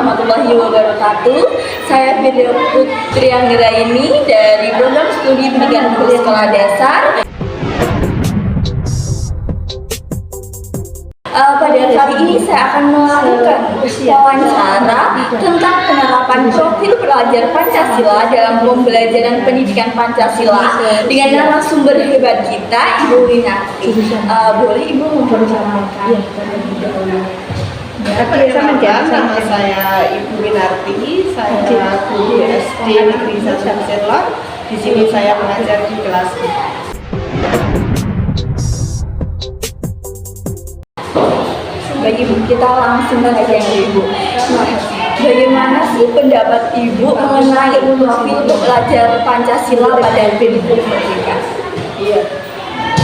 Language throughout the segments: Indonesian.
warahmatullahi wabarakatuh. Saya Firda Putri Anggraini dari program studi pendidikan guru sekolah dasar. Pada kali ini saya akan melakukan wawancara tentang penerapan profil pelajar Pancasila dalam pembelajaran pendidikan Pancasila dengan narasumber hebat kita, Ibu Winarti. Boleh Ibu memperkenalkan terlebih dahulu? Perkenalkan, nama saya Ibu Winarti. Saya guru SD Negeri 1 Selor. Di sini saya mengajar di kelas 4. Baik Ibu, kita langsung saja ya Ibu. Nah, bagaimana sih pendapat Ibu mengenai profil pelajar Pancasila pada kurikulum Merdeka? Iya.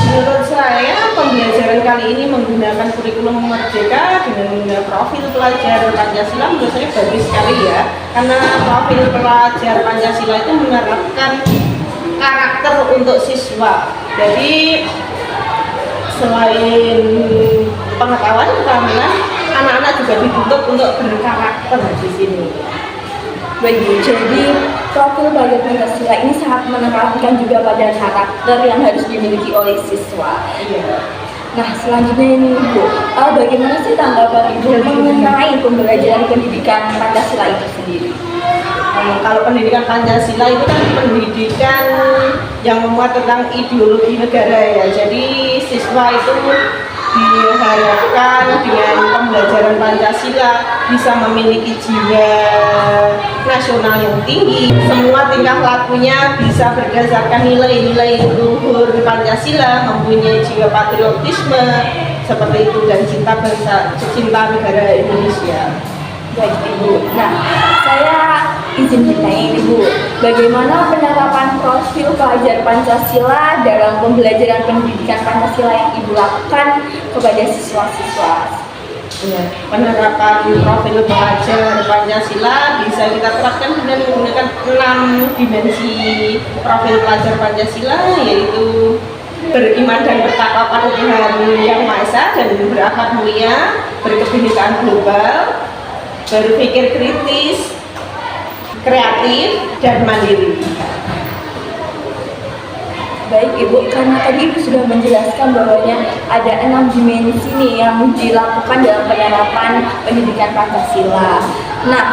Menurut saya pembelajaran kali ini menggunakan kurikulum Merdeka dengan menggunakan profil pelajar Pancasila menurut saya bagus sekali ya. Karena profil pelajar Pancasila itu menerapkan karakter untuk siswa. Jadi selain pengetahuan, karena anak-anak juga dituntut untuk berkarakter di sini. Baik Bu, jadi profil pelajar Pancasila ini sangat menekankan juga pada karakter yang harus dimiliki oleh siswa. Iya. Nah, selanjutnya ini Bu, bagaimana sih tanggapan Ibu mengenai pembelajaran pendidikan Pancasila itu sendiri? Kalau pendidikan Pancasila itu kan pendidikan yang memuat tentang ideologi negara ya. Jadi siswa itu diharapkan dengan pembelajaran Pancasila bisa memiliki jiwa nasional yang tinggi. Semua tingkah lakunya bisa berdasarkan nilai-nilai luhur Pancasila, mempunyai jiwa patriotisme seperti itu dan cinta bangsa, cinta negara Indonesia. Baik Ibu. Nah, saya izin bertanya Ibu, bagaimana penerapan profil pelajar Pancasila dalam pembelajaran pendidikan Pancasila yang Ibu lakukan kepada siswa-siswa? Ya, penerapan profil pelajar Pancasila bisa kita terapkan dengan menggunakan 6 dimensi profil pelajar Pancasila, yaitu beriman dan bertakwa pada Tuhan Yang Maha Esa dan berakhlak mulia, berkebinekaan global, berpikir kritis, kreatif, dan mandiri. Baik Ibu, karena tadi Ibu sudah menjelaskan bahwanya ada 6 dimensi nih yang dilakukan dalam penerapan pendidikan Pancasila. Nah,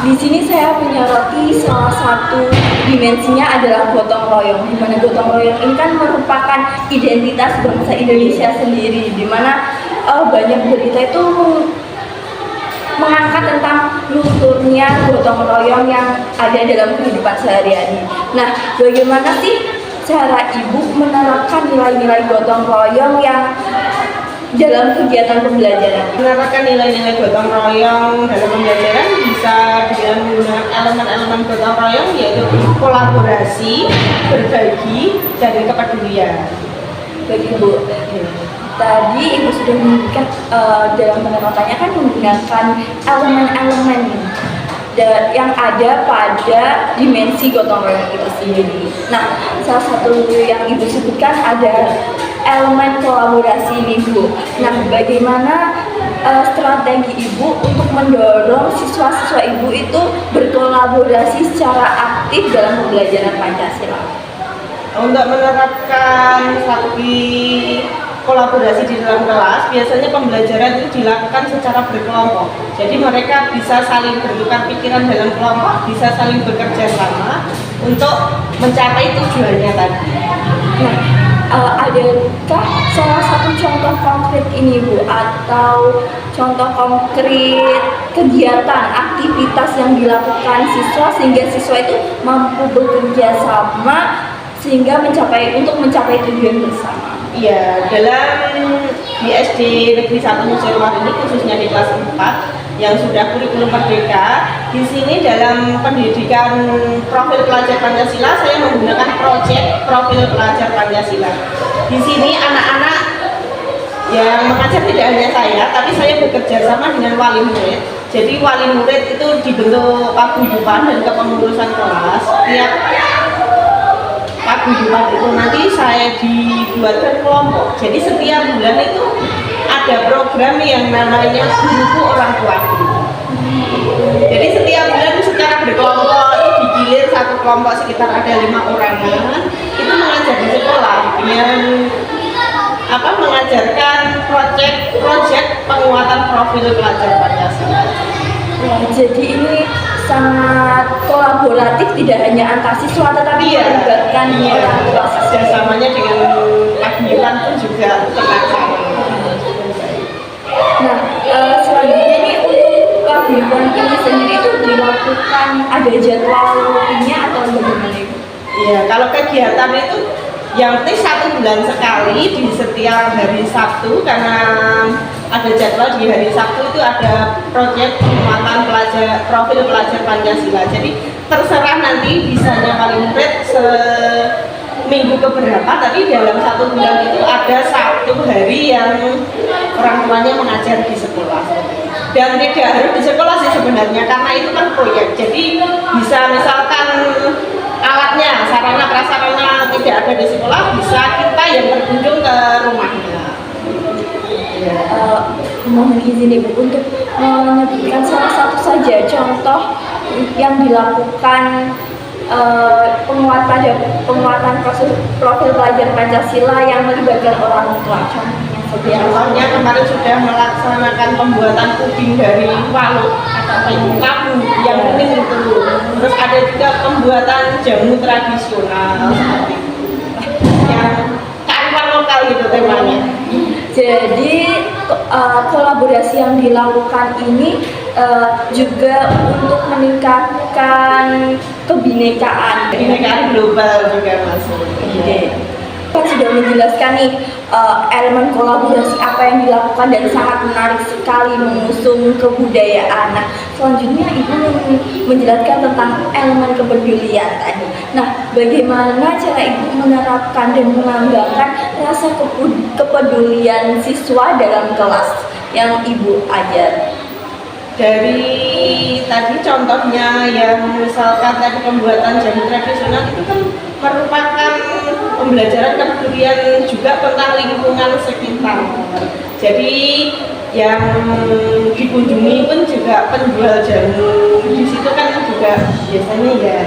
di sini saya menyoroti salah satu dimensinya adalah gotong royong. Di mana gotong royong ini kan merupakan identitas bangsa Indonesia sendiri, di mana banyak berita itu mengangkat tentang luhurnya gotong royong yang ada dalam kehidupan sehari-hari. Nah, bagaimana sih cara Ibu menerapkan nilai-nilai gotong royong yang dalam kegiatan pembelajaran? Menerapkan nilai-nilai gotong royong dalam pembelajaran bisa dengan menggunakan elemen-elemen gotong royong, yaitu kolaborasi, berbagi, dan kepedulian. Bagi Ibu, tadi Ibu sudah menyebutkan dalam penerapannya kan menggunakan elemen-elemen yang ada pada dimensi gotong royong itu sendiri. Nah, salah satu yang Ibu sebutkan ada elemen kolaborasi ini Bu. Nah, bagaimana strategi Ibu untuk mendorong siswa-siswa Ibu itu berkolaborasi secara aktif dalam pembelajaran Pancasila? Untuk menerapkan strategi kolaborasi di dalam kelas, biasanya pembelajaran itu dilakukan secara berkelompok. Jadi mereka bisa saling bertukar pikiran dalam kelompok, bisa saling bekerja sama untuk mencapai tujuannya tadi. Nah, adakah salah satu contoh konkret ini Bu, atau contoh konkret kegiatan, aktivitas yang dilakukan siswa sehingga siswa itu mampu bekerja sama sehingga untuk mencapai tujuan bersama? Iya, di SD Negeri 1 Selor ini, khususnya di kelas 4 yang sudah kurikulum Merdeka, di sini dalam pendidikan profil pelajar Pancasila saya menggunakan proyek profil pelajar Pancasila. Di sini anak-anak yang mengajar tidak hanya saya, tapi saya bekerja sama dengan wali murid. Jadi wali murid itu dibentuk paguyuban dan kepengurusan kelas. Tiap paguyuban itu nanti saya dibuatkan kelompok. Jadi setiap bulan itu ada program yang namanya Guruku Orang Tuaku. kelompok sekitar ada 5 orangan itu mengajar di sekolah dengan mengajarkan proyek penguatan profil pelajar Pancasila. Wah, jadi ini sangat kolaboratif, tidak hanya antar siswa tetapi melibatkan orang tua. Kerjasamanya dengan Pagmilan pun juga terlaksana. Nah, selanjutnya nih untuk Pagmilan ini sendiri itu dilakukan ada jadwal rutinnya atau bagaimana Ibu? Iya, kalau kegiatan itu yang penting 1 bulan sekali di setiap hari Sabtu, karena ada jadwal di hari Sabtu itu ada proyek penguatan profil pelajar Pancasila. Jadi terserah nanti bisanya paling murid seminggu keberapa, tapi dalam 1 bulan itu ada 1 hari yang orang tuanya mengajar di sekolah. Dan tidak harus di sekolah sih sebenarnya, karena itu kan proyek. Jadi bisa misalkan alatnya, sarana prasarana tidak ada di sekolah, bisa kita yang berkunjung ke rumahnya. Mohon izin Ibu untuk menyebutkan salah satu saja contoh yang dilakukan penguatan profil pelajar Pancasila yang melibatkan orang tua. Contohnya kemarin sudah melaksanakan pembuatan puding dari walut atau labu yang kuning itu. Terus ada juga pembuatan jamu tradisional seperti itu. Yang kearifan lokal gitu temanya. Jadi kolaborasi yang dilakukan ini juga untuk meningkatkan kebinekaan global juga masuk. Kan sudah menjelaskan nih elemen kolaborasi apa yang dilakukan dan sangat menarik sekali mengusung kebudayaan. Nah, selanjutnya Ibu menjelaskan tentang elemen kepedulian tadi. Nah, bagaimana cara Ibu menerapkan dan mengembangkan rasa kepedulian siswa dalam kelas yang Ibu ajar? Dari tadi contohnya yang misalkan tadi pembuatan jamu tradisional itu kan merupakan pembelajaran kepedulian juga tentang lingkungan sekitar. Jadi yang dikunjungi pun juga penjual jamu di situ kan juga biasanya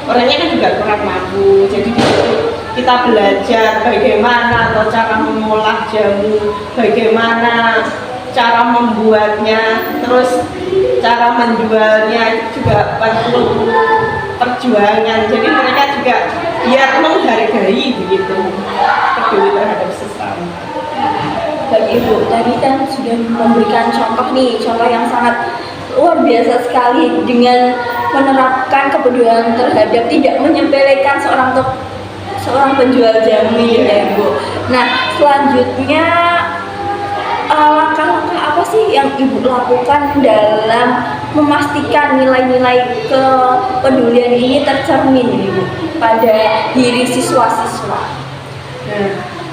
orangnya kan juga kurang mampu. Jadi di situ kita belajar bagaimana atau cara mengolah jamu, bagaimana cara membuatnya, terus cara menjualnya itu juga perlu perjuangan. Jadi mereka juga biar menghargai begitu, peduli terhadap sesama. Baik Ibu, tadi kan sudah memberikan contoh yang sangat luar biasa sekali dengan menerapkan kepedulian terhadap tidak menyepelekan seorang penjual jamu ya Ibu. Nah, selanjutnya langkah-langkah apa sih yang Ibu lakukan dalam memastikan nilai-nilai kepedulian ini tercermin Ibu pada diri siswa-siswa?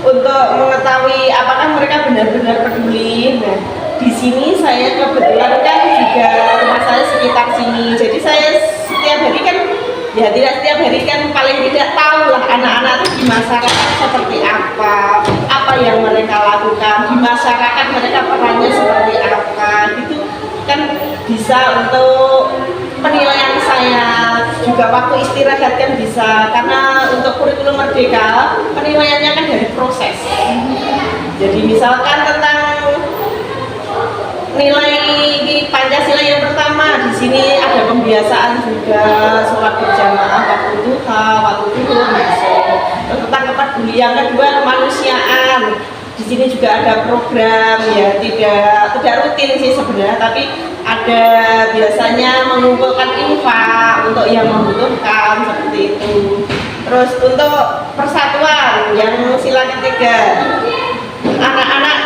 Untuk mengetahui apakah mereka benar-benar peduli, di sini saya kebetulan kan juga rumah saya sekitar sini, jadi saya setiap hari kan tidak setiap hari kan paling tidak tahu lah anak-anak itu di masyarakat seperti apa yang mereka lakukan di masyarakat, mereka perannya seperti apa gitu kan, bisa untuk penilaian saya juga waktu istirahat kan bisa, karena untuk kurikulum merdeka penilaiannya kan dari proses. Jadi misalkan tentang nilai Pancasila yang pertama, di sini ada pembiasaan juga sholat berjamaah waktu duha, waktu zuhur masuk. Tentang kepedulian yang kedua kemanusiaan, di sini juga ada program ya, tidak rutin sih sebenarnya, tapi ada biasanya mengumpulkan infak untuk yang membutuhkan seperti itu. Terus untuk persatuan yang sila ketiga, anak-anak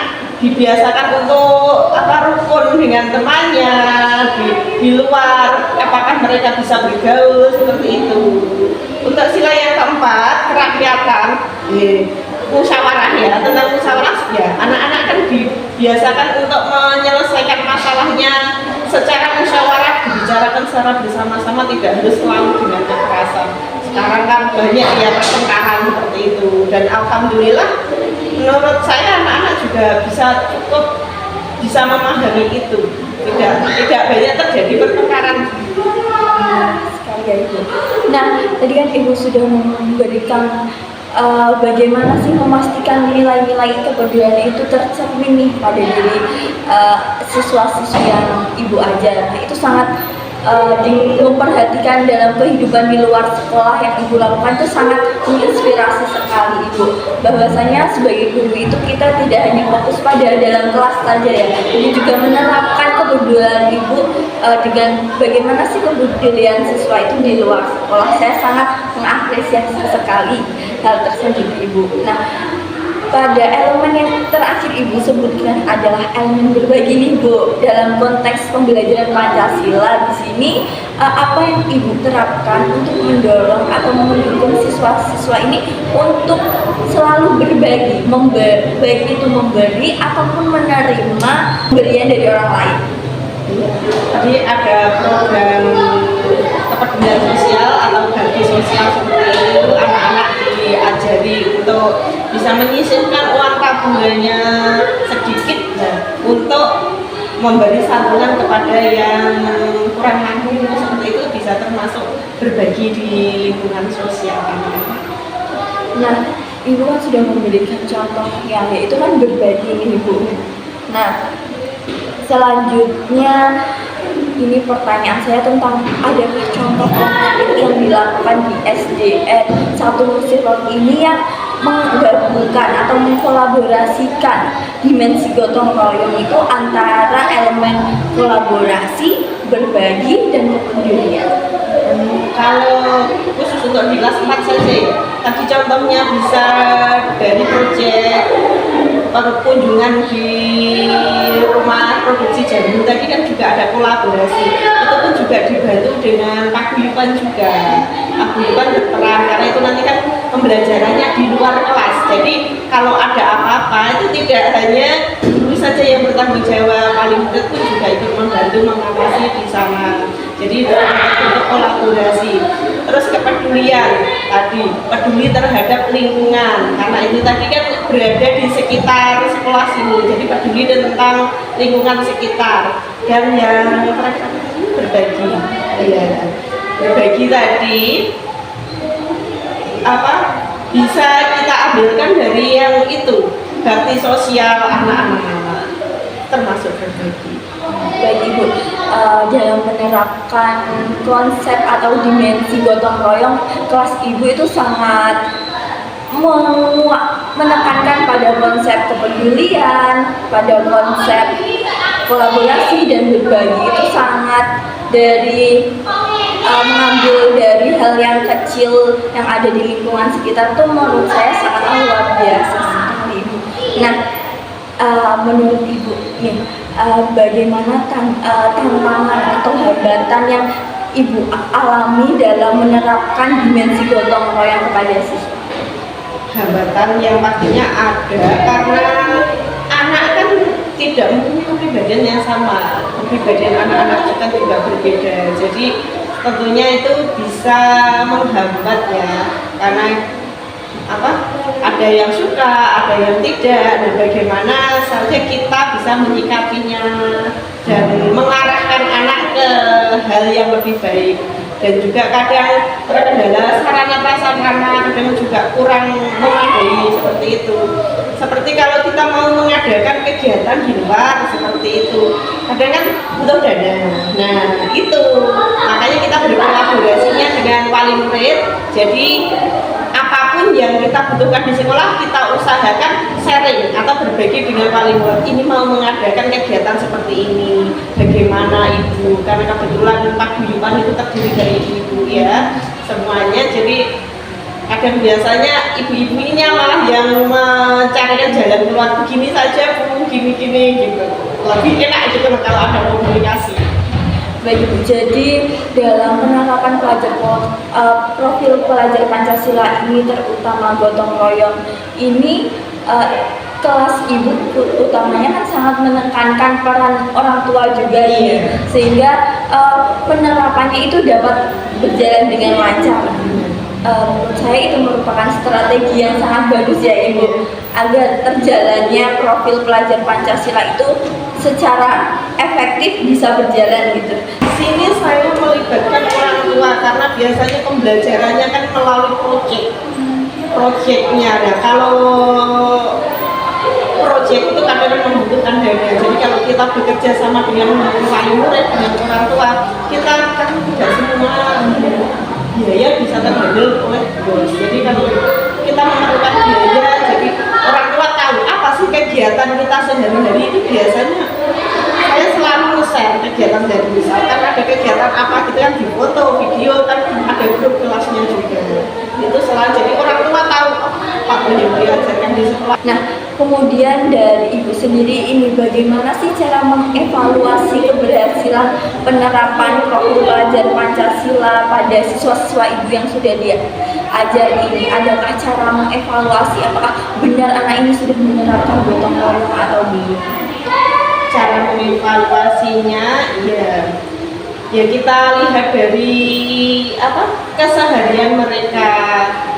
dibiasakan untuk rukun dengan temannya di luar, apakah mereka bisa bergaul seperti itu. Untuk sila yang keempat, kerakyatan, musyawarah ya, tentang musyawarah ya, anak-anak kan dibiasakan untuk menyelesaikan masalahnya secara musyawarah, dibicarakan secara bersama-sama, tidak harus selalu dengan kekerasan. Sekarang kan banyak ya pertengkaran seperti itu, dan alhamdulillah menurut saya anak-anak juga bisa memahami itu, tidak banyak terjadi pertengkaran. Sekali Iya Ibu. Nah, tadi kan Ibu sudah memberikan bagaimana sih memastikan nilai-nilai kepedulian itu tercermin nih pada diri siswa-siswi yang Ibu ajar. Nah, itu sangat memperhatikan dalam kehidupan di luar sekolah yang Ibu lakukan itu sangat menginspirasi sekali Ibu. Bahwasanya sebagai guru itu kita tidak hanya fokus pada dalam kelas saja ya, ini juga menerapkan kepedulian Ibu dengan bagaimana sih kepedulian siswa itu di luar sekolah. Saya sangat mengapresiasi sekali hal tersebut Ibu. Nah, pada elemen yang terakhir Ibu sebutkan adalah elemen berbagi nih Bu. Dalam konteks pembelajaran Pancasila di sini apa yang Ibu terapkan untuk mendorong atau mendukung siswa-siswa ini untuk selalu berbagi, baik itu memberi ataupun menerima pemberian dari orang lain. Jadi ada program kepedulian sosial atau bakti sosial seperti itu, anak-anak diajari untuk bisa menyisihkan uang tabungannya sedikit untuk memberi santunan kepada yang kurang mampu, seperti itu bisa termasuk berbagi di lingkungan sosial. Nah, Ibu kan sudah memberikan contoh yang yaitu kan berbagi nih Ibu. Nah, selanjutnya ini pertanyaan saya tentang adakah contoh konkret yang dilakukan di SDN 1 Nusirot ini yang menggabungkan atau mengkolaborasikan dimensi gotong royong itu antara elemen kolaborasi, berbagi, dan kepedulian. Kalau khusus untuk di kelas 4 saja, tadi contohnya bisa dari proyek kunjungan di rumah produksi jamu tadi kan juga ada kolaborasi, itu pun juga dibantu dengan paguyuban juga. Paguyuban berperan karena itu nanti kan pembelajarannya di luar kelas, jadi kalau ada apa-apa itu tidak hanya guru saja yang bertanggung jawab, paling berat pun juga ikut membantu mengawasi di sana. Jadi untuk kolaborasi, terus kepedulian tadi, peduli terhadap lingkungan karena itu tadi kan berada di sekitar sekolah sini, jadi peduli tentang lingkungan sekitar. Dan yang terakhir berbagi, ya berbagi tadi apa bisa kita ambilkan dari yang itu bakti sosial anak-anak termasuk berbagi. Baik Ibu, dalam menerapkan konsep atau dimensi gotong royong, kelas Ibu itu sangat menekankan pada konsep kepedulian, pada konsep kolaborasi dan berbagi. Itu sangat dari mengambil dari hal yang kecil yang ada di lingkungan sekitar itu menurut saya sangat luar biasa sekali Ibu. Nah, menurut Ibu nih, bagaimana tantangan atau hambatan yang Ibu alami dalam menerapkan dimensi gotong royong kepada siswa? Hambatan yang pastinya ada karena anak kan tidak mempunyai kepribadian yang sama, kepribadian anak-anak kita juga berbeda, jadi tentunya itu bisa menghambat ya, karena ada yang suka, ada yang tidak, dan bagaimana saja kita bisa menyikapinya dan mengarahkan anak ke hal yang lebih baik. Dan juga kadang terkendala sarana prasarana, kadang juga kurang memadai seperti itu. Seperti kalau kita mau mengadakan kegiatan di luar seperti itu, kadang kan butuh dana. Nah itu makanya kita berkolaborasinya dengan wali murid. Jadi apapun yang kita butuhkan di sekolah kita usahakan sharing atau berbagi dengan wali murid. Ini mau mengadakan kegiatan seperti ini, bagaimana Ibu? Karena kebetulan paguyuban itu terdiri dari ibu ya semuanya. Jadi kadang biasanya ibu-ibu ini malah yang mencarikan jalan keluar, begini saja Bu, gini-gini gitu. Lebih enak gitu kalau ada komunikasi. Baik Ibu, jadi dalam penerapan profil pelajar Pancasila ini terutama gotong royong ini kelas Ibu utamanya kan sangat menekankan peran orang tua juga ya, sehingga penerapannya itu dapat berjalan dengan lancar. Menurut saya itu merupakan strategi yang sangat bagus ya Ibu, agar terjalannya profil pelajar Pancasila itu secara efektif bisa berjalan gitu. Di sini saya melibatkan orang tua karena biasanya pembelajarannya kan melalui proyeknya. Nah, kalau proyek itu kadang membutuhkan dana. Jadi kalau kita bekerja sama dengan wali murid, dengan orang tua, kita kan tidak semua biaya bisa terhandle oleh bos. Jadi kalau kita memerlukan biaya, jadi orang tua tahu apa sih kegiatan kita sehari-hari itu. Biasanya saya selalu nge-share kegiatan dari misalkan ada kegiatan apa gitu yang difoto, video, kan ada grup kelasnya juga. Itu selalu jadi orang tua tahu apa yang diajarkan di sekolah. Nah, kemudian dari Ibu sendiri ini bagaimana sih cara mengevaluasi keberhasilan penerapan profil pelajar Pancasila pada siswa-siswa Ibu yang sudah diajar ini? Adakah cara mengevaluasi apakah benar anak ini sudah menerapkan gotong royong atau belum? Cara mengevaluasinya ya kita lihat dari keseharian mereka,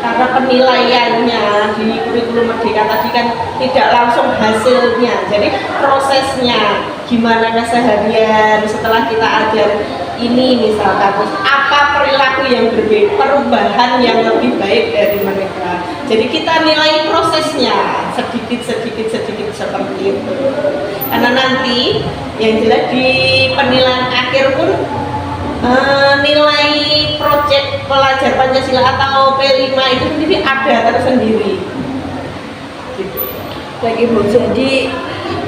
karena penilaiannya di kurikulum Merdeka tadi kan tidak langsung hasilnya, jadi prosesnya gimana keseharian setelah kita ajar ini misalkan, terus apa perilaku yang berbeda, perubahan yang lebih baik dari mereka. Jadi kita nilai prosesnya sedikit seperti itu. Karena nanti yang jelas di penilaian akhir pun nilai proyek pelajar Pancasila atau P5 itu sendiri ada tersendiri. Baik Ibu, jadi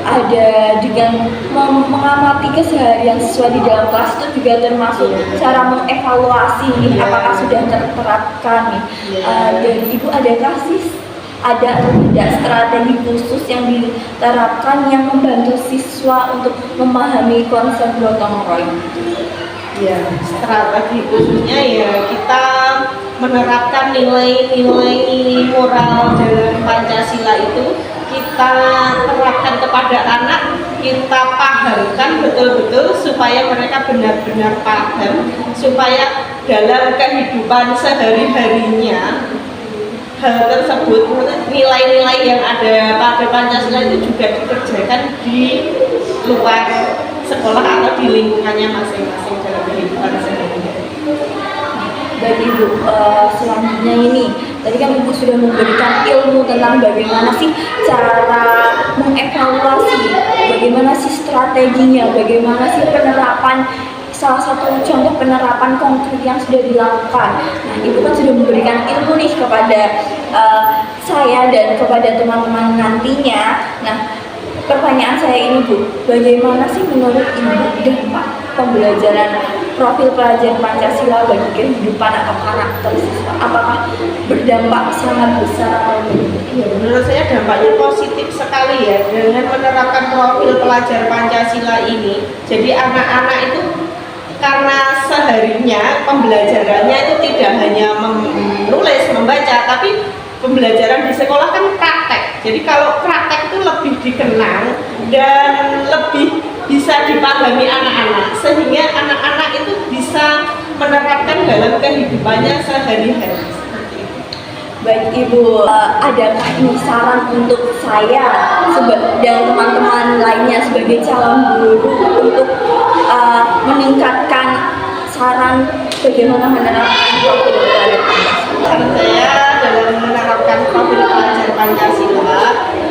ada dengan mengamati keseharian siswa di dalam kelas itu juga termasuk cara mengevaluasi apakah sudah terterapkan nih. Dari Ibu adakah sih ada atau tidak strategi khusus yang diterapkan yang membantu siswa untuk memahami konsep gotong royong? Ya, strategi khususnya ya kita menerapkan nilai-nilai moral dalam Pancasila itu kita terapkan kepada anak, kita pahamkan betul-betul supaya mereka benar-benar paham, supaya dalam kehidupan sehari-harinya hal tersebut, nilai-nilai yang ada pada Pancasila itu juga dikerjakan di luar sekolah atau di lingkungannya masing-masing dalam kehidupan sehari-hari. Baik Ibu, selanjutnya ini tadi kan Ibu sudah memberikan ilmu tentang bagaimana sih cara mengevaluasi, bagaimana sih strateginya, bagaimana sih penerapan, salah satu contoh penerapan konkret yang sudah dilakukan. Nah, Ibu kan sudah memberikan ilmu nih kepada saya dan kepada teman-teman nantinya. Nah, pertanyaan saya ini Bu, bagaimana sih menurut Ibu dampak pembelajaran profil pelajar Pancasila bagi kehidupan atau karakter siswa? Apakah berdampak sangat besar atau tidak? Ya, menurut saya dampaknya positif sekali ya dengan menerapkan profil pelajar Pancasila ini. Jadi anak-anak itu karena seharinya pembelajarannya itu tidak hanya menulis, membaca, tapi pembelajaran di sekolah kan praktek. Jadi kalau praktek itu lebih dikenang dan lebih bisa dipahami anak-anak, sehingga anak-anak itu bisa menerapkan dalam kehidupannya sehari-hari. Baik Ibu, adakah ini saran untuk saya dan teman-teman lainnya sebagai calon guru untuk meningkatkan saran bagaimana menerapkan profil pelajar Pancasila? Saran saya dalam menerapkan profil pelajar Pancasila,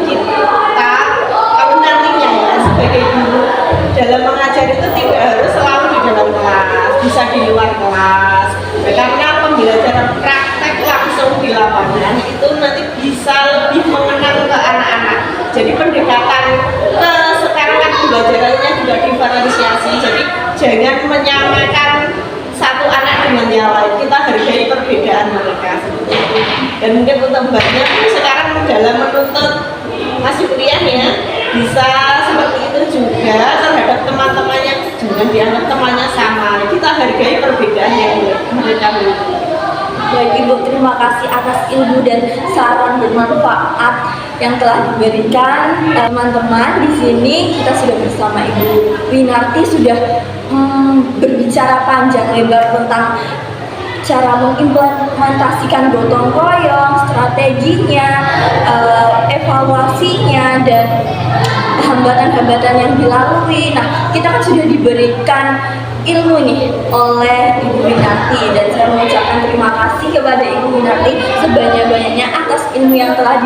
kita kalau nantinya ya sebagai guru dalam mengajar itu tidak harus selalu di dalam kelas, bisa di luar kelas. Karena pembelajaran praktek langsung di lapangan itu nanti bisa lebih mengenal ke anak-anak. Jadi pendekatan ke sekarang kan pembelajarannya juga diferensiasi. Jadi jangan menyamakan satu anak dengan yang lain. Kita hargai perbedaan mereka seperti itu. Dan mungkin untuk mbaknya sekarang dalam menuntut masih kuliah ya, bisa seperti itu juga terhadap teman-temannya, jangan dianggap temannya sama. Kita hargai perbedaan yang mereka miliki. Baik Ibu, terima kasih atas ilmu dan saran bermanfaat yang telah diberikan. Teman-teman, di sini kita sudah bersama Ibu Winarti sudah berbicara panjang lebar tentang cara mengimplementasikan gotong royong, strateginya, evaluasinya, dan hambatan-hambatan yang dilalui. Nah, kita kan sudah diberikan ilmu nih oleh Ibu Winarti, dan saya mengucapkan terima kasih kepada Ibu Winarti sebanyak-banyaknya atas ilmu yang telah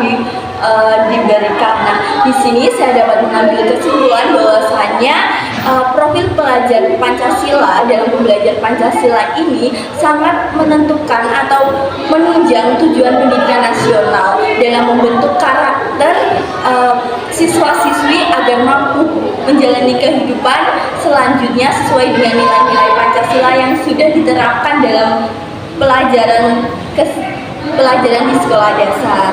diberikan. Nah, di sini saya dapat mengambil kesimpulan bahwasanya profil pelajar Pancasila dalam pembelajaran Pancasila ini sangat menentukan atau menunjang tujuan pendidikan nasional dalam membentuk karakter siswa-siswi agar mampu menjalani kehidupan selanjutnya sesuai dengan nilai-nilai Pancasila yang sudah diterapkan dalam pelajaran di sekolah dasar.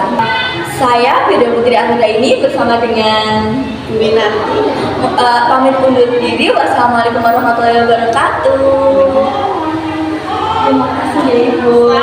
Saya Beda Putri Anggraini bersama dengan Winarti pamit undur diri. Wassalamualaikum warahmatullahi wabarakatuh. Terima kasih ya Ibu.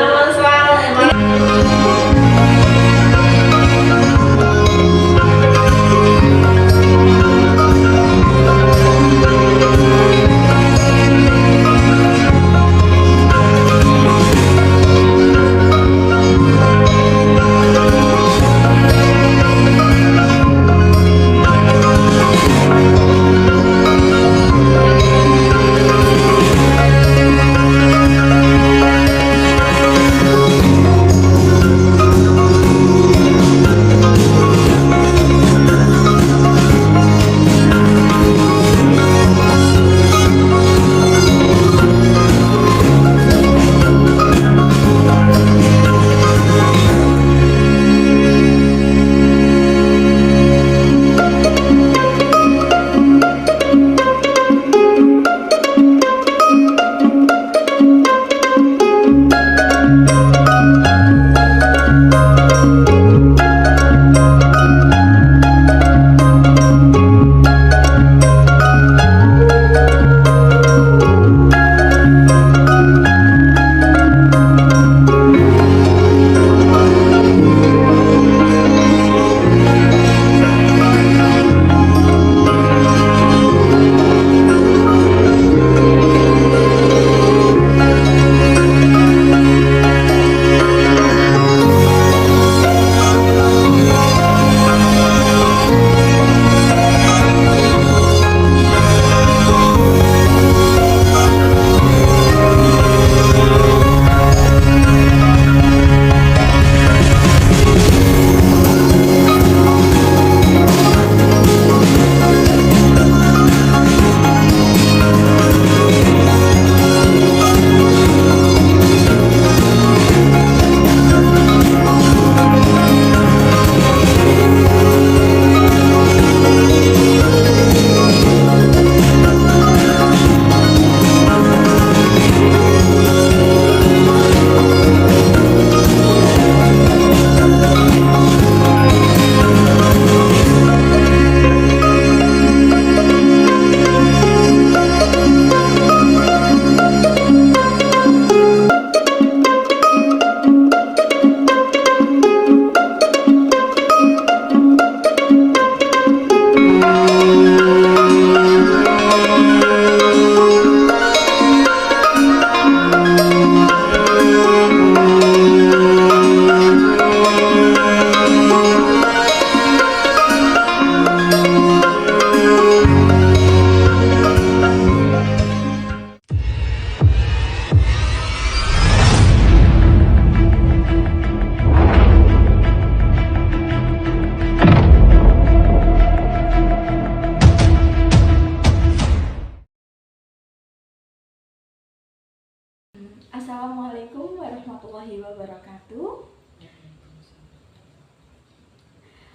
Assalamualaikum warahmatullahi wabarakatuh.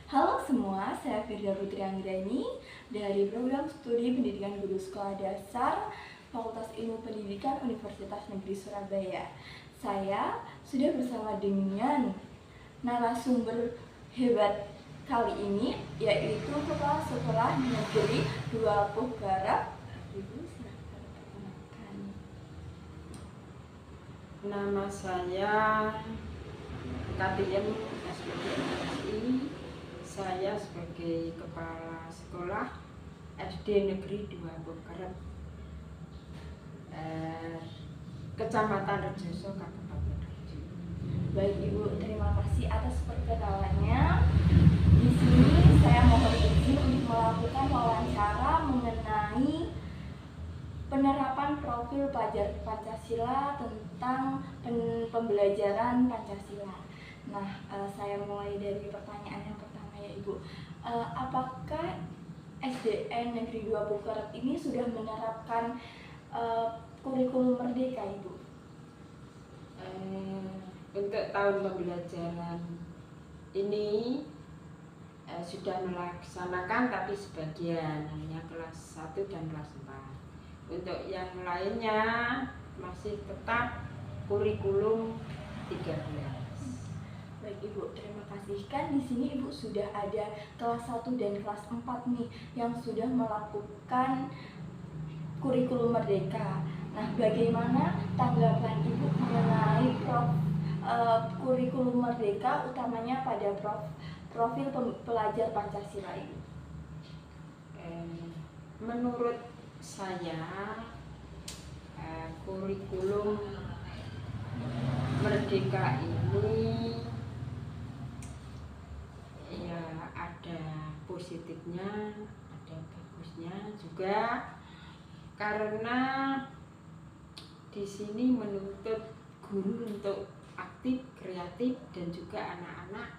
Halo semua, saya Firda Putri Anggraini dari program studi pendidikan guru sekolah dasar Fakultas Ilmu Pendidikan Universitas Negeri Surabaya. Saya sudah bersama dengan narasumber hebat kali ini, yaitu Kepala Sekolah Negeri 2 Barat. Ibu silakan perkenalkan. Nama saya Katiem SPDMSI. Saya sebagai Kepala Sekolah SD Negeri 2 Barat, Kecamatan Rejoso, Kabupaten Rejo. Baik Ibu, terima kasih atas perkenalannya. Di sini saya mohon izin untuk melakukan wawancara mengenai penerapan menerapkan profil pelajar Pancasila tentang pembelajaran Pancasila. Nah, saya mulai dari pertanyaan yang pertama ya Ibu. Apakah SDN Negeri 2 Bukaret ini sudah menerapkan kurikulum merdeka Ibu? Untuk tahun pembelajaran ini sudah melaksanakan, tapi sebagian hanya kelas 1 dan kelas 4. Untuk yang lainnya masih tetap kurikulum 13. Baik Ibu, terima kasih. Kan di sini Ibu sudah ada kelas 1 dan kelas 4 nih yang sudah melakukan kurikulum merdeka. Nah, bagaimana tanggapan Ibu mengenai kurikulum merdeka, utamanya pada profil pelajar Pancasila Ibu? Menurut saya kurikulum merdeka ini ya ada positifnya, ada bagusnya juga, karena di sini menuntut guru untuk aktif, kreatif, dan juga anak-anak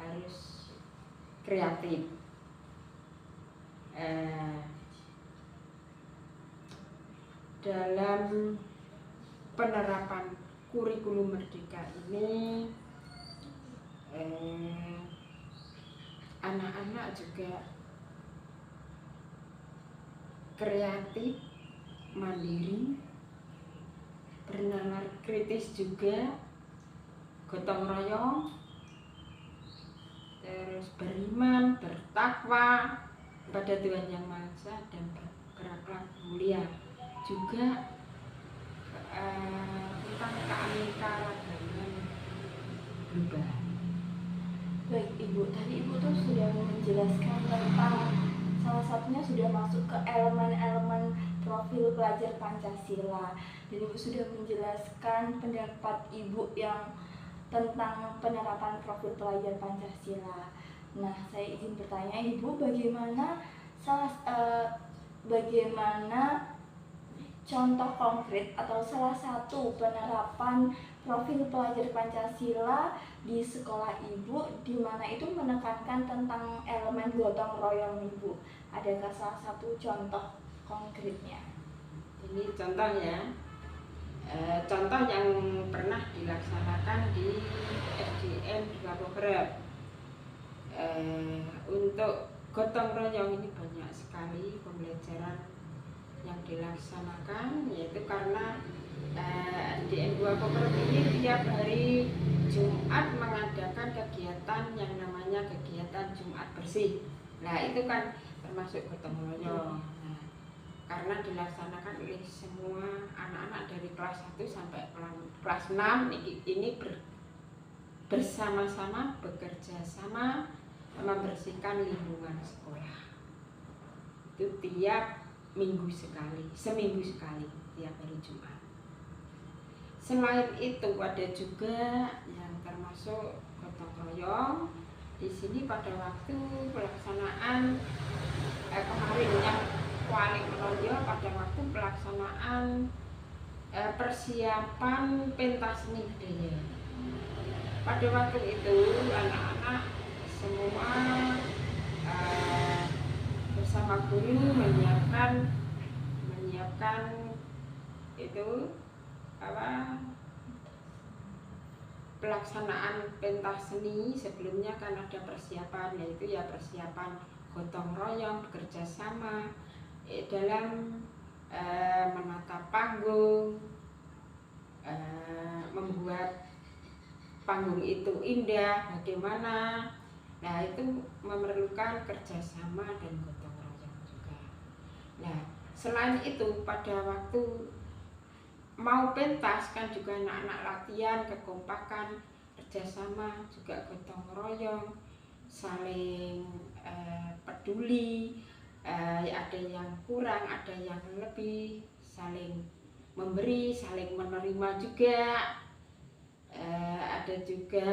harus kreatif. Dalam penerapan kurikulum merdeka ini, anak-anak juga kreatif, mandiri, bernalar kritis juga, gotong royong, terus beriman, bertakwa kepada Tuhan Yang Maha Esa, dan berakhlak mulia. Juga tentang keanekaragaman global. Baik Ibu, tadi Ibu tuh sudah menjelaskan tentang salah satunya sudah masuk ke elemen-elemen profil pelajar Pancasila, dan Ibu sudah menjelaskan pendapat Ibu yang tentang penerapan profil pelajar Pancasila. Nah, saya izin bertanya Ibu, bagaimana contoh konkret atau salah satu penerapan profil pelajar Pancasila di sekolah Ibu, di mana itu menekankan tentang elemen gotong royong Ibu? Adakah salah satu contoh konkretnya? Ini contohnya, contoh yang pernah dilaksanakan di SDN 2 Bukaret. Untuk gotong royong ini banyak sekali pembelajaran yang dilaksanakan, yaitu karena SDN 2 Bukaret ini tiap hari Jumat mengadakan kegiatan yang namanya kegiatan Jumat bersih. Nah, itu kan termasuk gotong royong. Nah, karena dilaksanakan oleh semua anak-anak dari kelas 1 sampai kelas 6 ini bersama-sama bekerja sama membersihkan lingkungan sekolah. Itu tiap minggu sekali, seminggu sekali, tiap hari Jumat. Selain itu ada juga yang termasuk gotong royong. Di sini pada waktu pelaksanaan kemarin yang paling menonjol pada waktu pelaksanaan persiapan pentas seni budaya. Pada waktu itu anak-anak semua bersama guru menyiapkan itu pelaksanaan pentas seni. Sebelumnya kan ada persiapan, yaitu ya persiapan gotong royong, bekerja sama dalam menata panggung, membuat panggung itu indah bagaimana. Nah, itu memerlukan kerjasama dan gotong royong juga. Nah, selain itu pada waktu mau pentas kan juga anak-anak latihan, kekompakan, kerjasama, juga gotong royong, saling peduli, ada yang kurang, ada yang lebih, saling memberi, saling menerima juga. Ada juga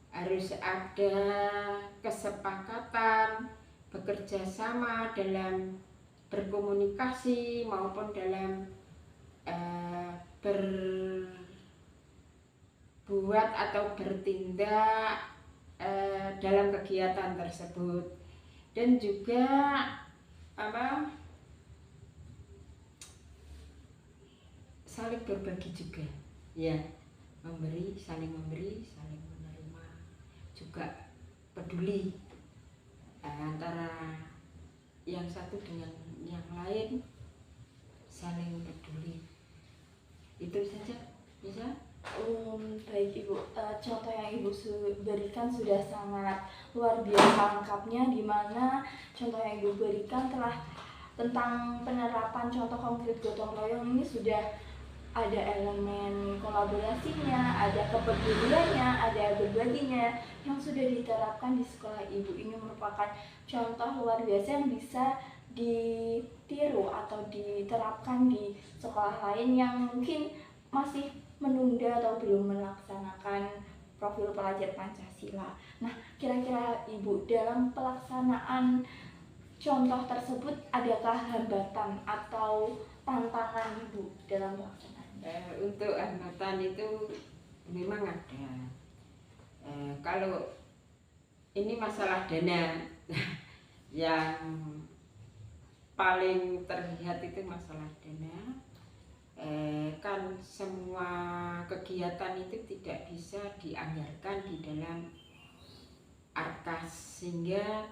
harus ada kesepakatan bekerja sama dalam berkomunikasi maupun dalam berbuat atau bertindak dalam kegiatan tersebut, dan juga saling berbagi juga, ya, saling memberi, saling menerima, juga peduli antara yang satu dengan yang lain, saling peduli. Itu saja, bisa. Baik Ibu, contoh yang Ibu berikan sudah sangat luar biasa lengkapnya, di mana contoh yang Ibu berikan telah tentang penerapan contoh konkret gotong royong ini sudah ada elemen kolaborasinya, ada kepeduliannya, ada berbaginya yang sudah diterapkan di sekolah Ibu. Ini merupakan contoh luar biasa yang bisa ditiru atau diterapkan di sekolah lain yang mungkin masih menunda atau belum melaksanakan profil pelajar Pancasila. Nah, kira-kira Ibu dalam pelaksanaan contoh tersebut adakah hambatan atau tantangan Ibu dalam pelaksanaan? Untuk hambatan itu memang ada. Kalau ini masalah dana yang paling terlihat itu masalah dana. Kan semua kegiatan itu tidak bisa dianggarkan di dalam Arkas, sehingga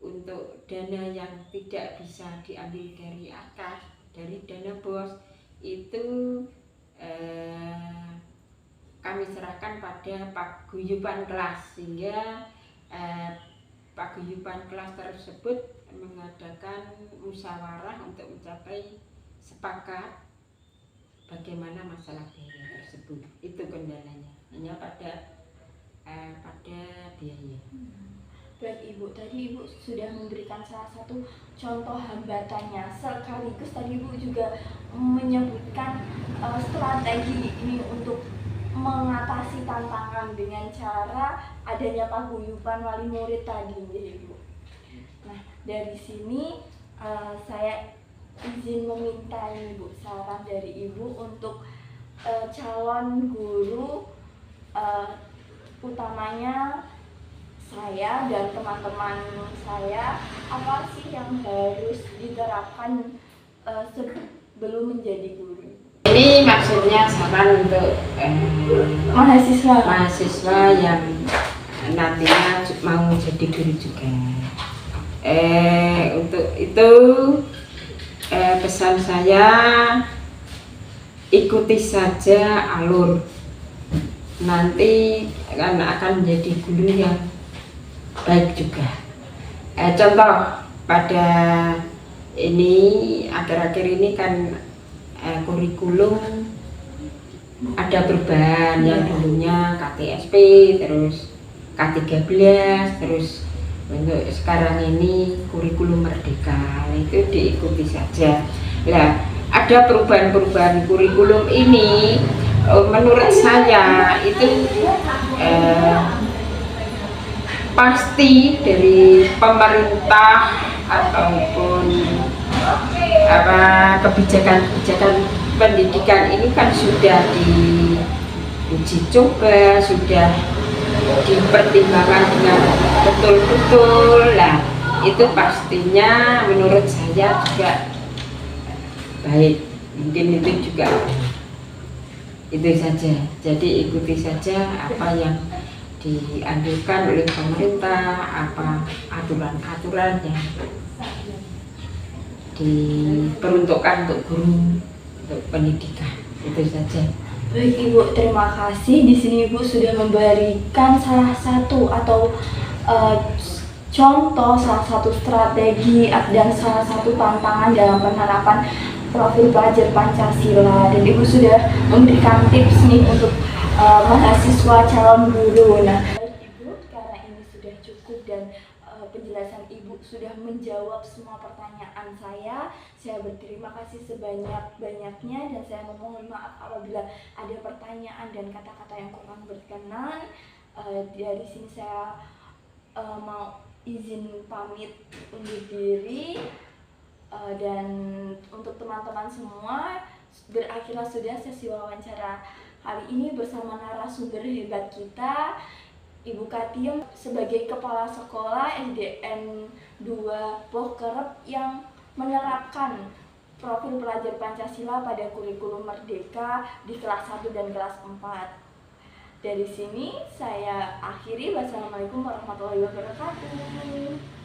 untuk dana yang tidak bisa diambil dari Arkas, dari dana BOS itu kami serahkan pada paguyuban kelas, sehingga paguyuban kelas tersebut mengadakan musyawarah untuk mencapai sepakat bagaimana masalah biaya tersebut. Itu kendalanya, hanya pada biaya. Baik Ibu, tadi Ibu sudah memberikan salah satu contoh hambatannya, sekaligus tadi Ibu juga menyebutkan strategi ini untuk mengatasi tantangan dengan cara adanya paguyuban wali murid tadi, Ibu. Nah, dari sini saya izin meminta Ibu saran dari Ibu untuk calon guru, utamanya saya dan teman-teman saya, apa sih yang harus diterapkan sebelum menjadi guru? Ini maksudnya saran untuk mahasiswa yang nantinya mau jadi guru juga. Untuk itu pesan saya, ikuti saja alur, nanti akan menjadi guru yang baik juga. Contoh pada ini akhir-akhir ini kan kurikulum ada perubahan, yang dulunya KTSP, terus K13, terus untuk sekarang ini kurikulum merdeka. Itu diikuti saja. Nah, ada perubahan-perubahan kurikulum ini menurut saya itu pasti dari pemerintah ataupun kebijakan pendidikan ini kan sudah diuji coba, sudah dipertimbangkan dengan betul-betul. Lah, itu pastinya menurut saya juga baik. Mungkin itu juga itu saja. Jadi ikuti saja apa yang dianjurkan oleh pemerintah, apa aturan-aturan yang diperuntukkan untuk guru, untuk pendidikan. Itu saja. Baik Ibu, terima kasih. Di sini Ibu sudah memberikan salah satu atau contoh, salah satu strategi dan salah satu tantangan dalam penerapan profil pelajar Pancasila, dan Ibu sudah memberikan tips nih untuk mahasiswa calon guru. Nah, Ibu, karena ini sudah cukup dan penjelasan Ibu sudah menjawab semua pertanyaan saya berterima kasih sebanyak-banyaknya, dan saya memohon maaf apabila ada pertanyaan dan kata-kata yang kurang berkenan. Dari sini saya mau izin pamit undur diri. Dan untuk teman-teman semua, berakhirlah sudah sesi wawancara hari ini bersama narasumber hebat kita, Ibu Katim sebagai Kepala Sekolah SDN 2 Pohkerep yang menerapkan profil pelajar Pancasila pada kurikulum Merdeka di kelas 1 dan kelas 4. Dari sini saya akhiri. Wassalamualaikum warahmatullahi wabarakatuh.